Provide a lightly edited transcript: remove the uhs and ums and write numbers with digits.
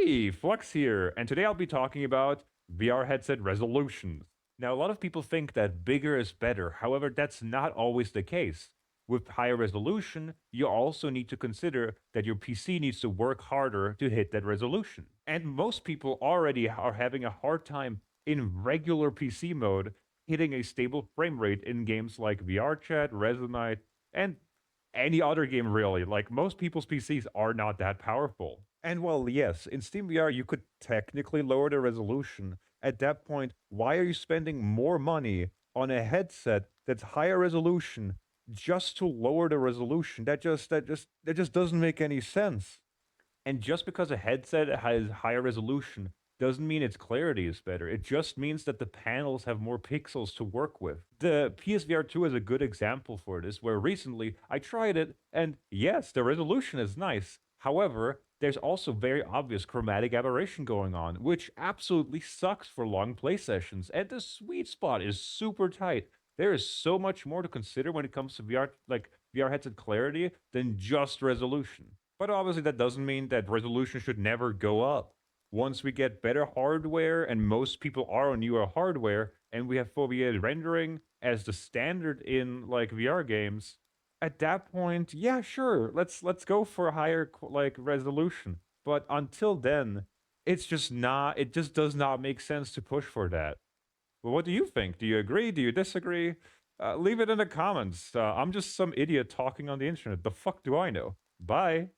Hey, Flux here, and today I'll be talking about VR headset resolutions. Now, a lot of people think that bigger is better, however, that's not always the case. With higher resolution, you also need to consider that your PC needs to work harder to hit that resolution. And most people already are having a hard time in regular PC mode hitting a stable frame rate in games like vrchat, Resonite, and any other game really. Like most people's PCs are not that powerful. And well, yes, in SteamVR you could technically lower the resolution. At that point, why are you spending more money on a headset that's higher resolution just to lower the resolution? That just doesn't make any sense. And just because a headset has higher resolution doesn't mean its clarity is better. It just means that the panels have more pixels to work with. The PSVR 2 is a good example for this, where recently I tried it, and yes, the resolution is nice. However, there's also very obvious chromatic aberration going on, which absolutely sucks for long play sessions, and the sweet spot is super tight. There is so much more to consider when it comes to VR, like VR headset clarity, than just resolution. But obviously, that doesn't mean that resolution should never go up. Once we get better hardware, and most people are on newer hardware, and we have foveated rendering as the standard in like VR games, at that point, yeah, sure, let's go for a higher like resolution. But until then, it's just not. It just does not make sense to push for that. Well, what do you think? Do you agree? Do you disagree? Leave it in the comments. I'm just some idiot talking on the internet. The fuck do I know? Bye.